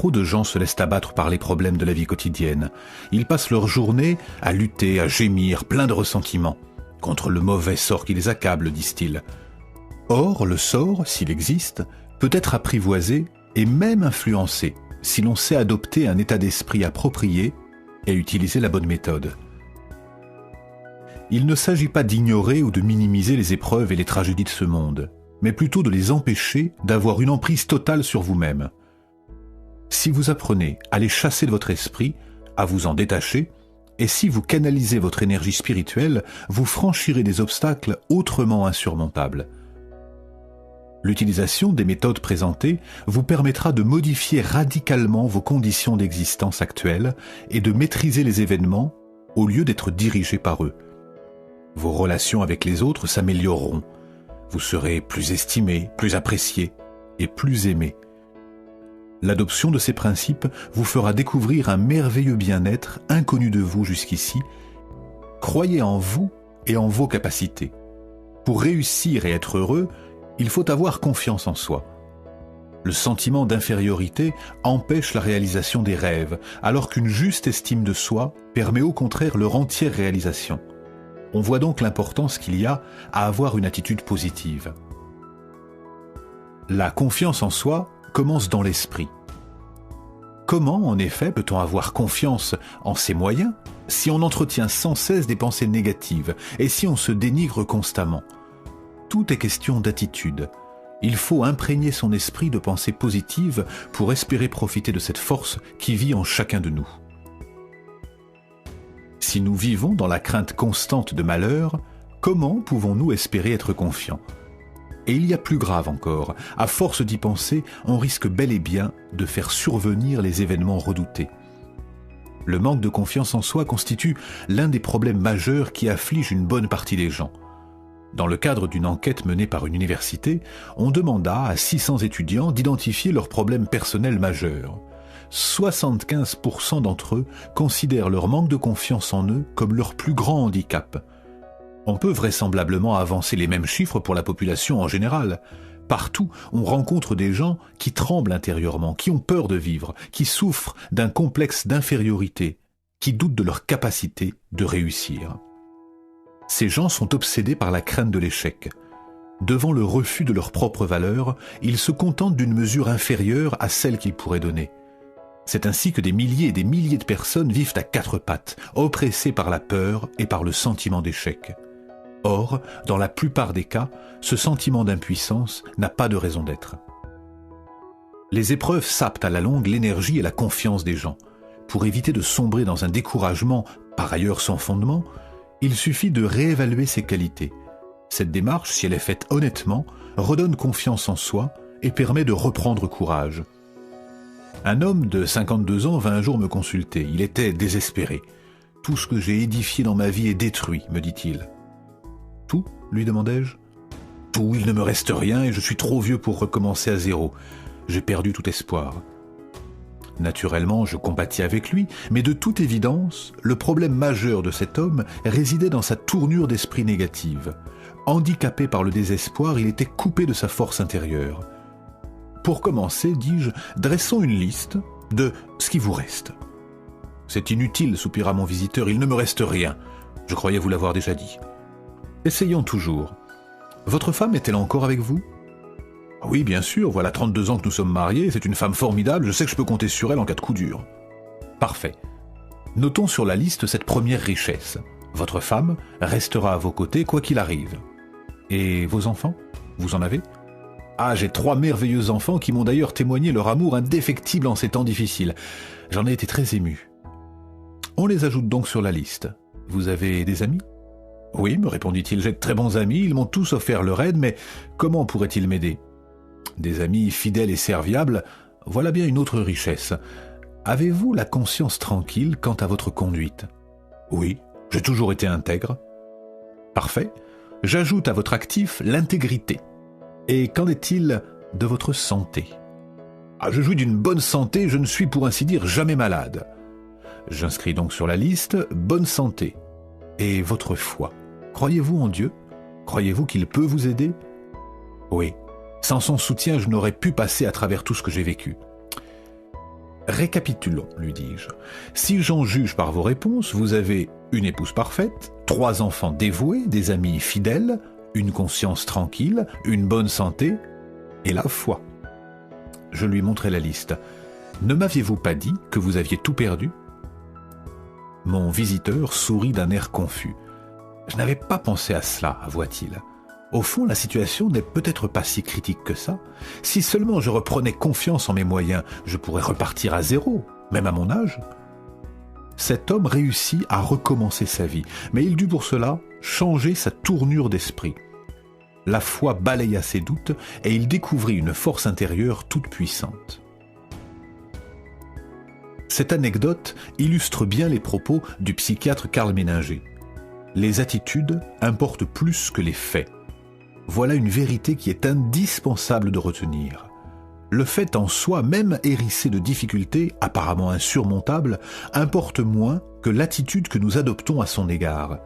Trop de gens se laissent abattre par les problèmes de la vie quotidienne. Ils passent leur journée à lutter, à gémir, plein de ressentiments, contre le mauvais sort qui les accable, disent-ils. Or, le sort, s'il existe, peut être apprivoisé et même influencé, si l'on sait adopter un état d'esprit approprié et utiliser la bonne méthode. Il ne s'agit pas d'ignorer ou de minimiser les épreuves et les tragédies de ce monde, mais plutôt de les empêcher d'avoir une emprise totale sur vous-même. Si vous apprenez à les chasser de votre esprit, à vous en détacher, et si vous canalisez votre énergie spirituelle, vous franchirez des obstacles autrement insurmontables. L'utilisation des méthodes présentées vous permettra de modifier radicalement vos conditions d'existence actuelles et de maîtriser les événements au lieu d'être dirigés par eux. Vos relations avec les autres s'amélioreront. Vous serez plus estimé, plus apprécié et plus aimé. L'adoption de ces principes vous fera découvrir un merveilleux bien-être inconnu de vous jusqu'ici. Croyez en vous et en vos capacités. Pour réussir et être heureux, il faut avoir confiance en soi. Le sentiment d'infériorité empêche la réalisation des rêves, alors qu'une juste estime de soi permet au contraire leur entière réalisation. On voit donc l'importance qu'il y a à avoir une attitude positive. La confiance en soi commence dans l'esprit. Comment, en effet, peut-on avoir confiance en ses moyens si on entretient sans cesse des pensées négatives et si on se dénigre constamment ? Tout est question d'attitude. Il faut imprégner son esprit de pensées positives pour espérer profiter de cette force qui vit en chacun de nous. Si nous vivons dans la crainte constante de malheur, comment pouvons-nous espérer être confiants ? Et il y a plus grave encore, à force d'y penser, on risque bel et bien de faire survenir les événements redoutés. Le manque de confiance en soi constitue l'un des problèmes majeurs qui affligent une bonne partie des gens. Dans le cadre d'une enquête menée par une université, on demanda à 600 étudiants d'identifier leurs problèmes personnels majeurs. 75% d'entre eux considèrent leur manque de confiance en eux comme leur plus grand handicap. On peut vraisemblablement avancer les mêmes chiffres pour la population en général. Partout, on rencontre des gens qui tremblent intérieurement, qui ont peur de vivre, qui souffrent d'un complexe d'infériorité, qui doutent de leur capacité de réussir. Ces gens sont obsédés par la crainte de l'échec. Devant le refus de leurs propres valeurs, ils se contentent d'une mesure inférieure à celle qu'ils pourraient donner. C'est ainsi que des milliers et des milliers de personnes vivent à quatre pattes, oppressées par la peur et par le sentiment d'échec. Or, dans la plupart des cas, ce sentiment d'impuissance n'a pas de raison d'être. Les épreuves sapent à la longue l'énergie et la confiance des gens. Pour éviter de sombrer dans un découragement, par ailleurs sans fondement, il suffit de réévaluer ses qualités. Cette démarche, si elle est faite honnêtement, redonne confiance en soi et permet de reprendre courage. Un homme de 52 ans vint un jour me consulter. Il était désespéré. « Tout ce que j'ai édifié dans ma vie est détruit », me dit-il. « Tout ?» lui demandai-je. « Tout, il ne me reste rien et je suis trop vieux pour recommencer à zéro. J'ai perdu tout espoir. » Naturellement, je compatis avec lui, mais de toute évidence, le problème majeur de cet homme résidait dans sa tournure d'esprit négative. Handicapé par le désespoir, il était coupé de sa force intérieure. Pour commencer, dis-je, dressons une liste de ce qui vous reste. C'est inutile, soupira mon visiteur, il ne me reste rien. Je croyais vous l'avoir déjà dit. Essayons toujours. Votre femme est-elle encore avec vous ? Oui, bien sûr, voilà 32 ans que nous sommes mariés, c'est une femme formidable, je sais que je peux compter sur elle en cas de coup dur. Parfait. Notons sur la liste cette première richesse. Votre femme restera à vos côtés quoi qu'il arrive. Et vos enfants ? Vous en avez ? Ah, j'ai 3 merveilleux enfants qui m'ont d'ailleurs témoigné leur amour indéfectible en ces temps difficiles. J'en ai été très ému. On les ajoute donc sur la liste. Vous avez des amis ? Oui, me répondit-il, j'ai de très bons amis, ils m'ont tous offert leur aide, mais comment pourraient-ils m'aider ? Des amis fidèles et serviables, voilà bien une autre richesse. Avez-vous la conscience tranquille quant à votre conduite ? Oui, j'ai toujours été intègre. Parfait. J'ajoute à votre actif l'intégrité. Et qu'en est-il de votre santé ? Ah, je jouis d'une bonne santé, je ne suis pour ainsi dire jamais malade. J'inscris donc sur la liste « bonne santé ». Et votre foi ? Croyez-vous en Dieu ? Croyez-vous qu'il peut vous aider ? Oui. Sans son soutien, je n'aurais pu passer à travers tout ce que j'ai vécu. Récapitulons, lui dis-je. Si j'en juge par vos réponses, vous avez une épouse parfaite, 3 enfants dévoués, des amis fidèles, une conscience tranquille, une bonne santé et la foi. Je lui montrai la liste. Ne m'aviez-vous pas dit que vous aviez tout perdu ? Mon visiteur sourit d'un air confus. Je n'avais pas pensé à cela, avoua-t-il. Au fond, la situation n'est peut-être pas si critique que ça. Si seulement je reprenais confiance en mes moyens, je pourrais repartir à zéro, même à mon âge. Cet homme réussit à recommencer sa vie, mais il dut pour cela changer sa tournure d'esprit. La foi balaya ses doutes et il découvrit une force intérieure toute puissante. Cette anecdote illustre bien les propos du psychiatre Karl Menninger. Les attitudes importent plus que les faits. Voilà une vérité qui est indispensable de retenir. Le fait en soi, même hérissé de difficultés apparemment insurmontables, importe moins que l'attitude que nous adoptons à son égard.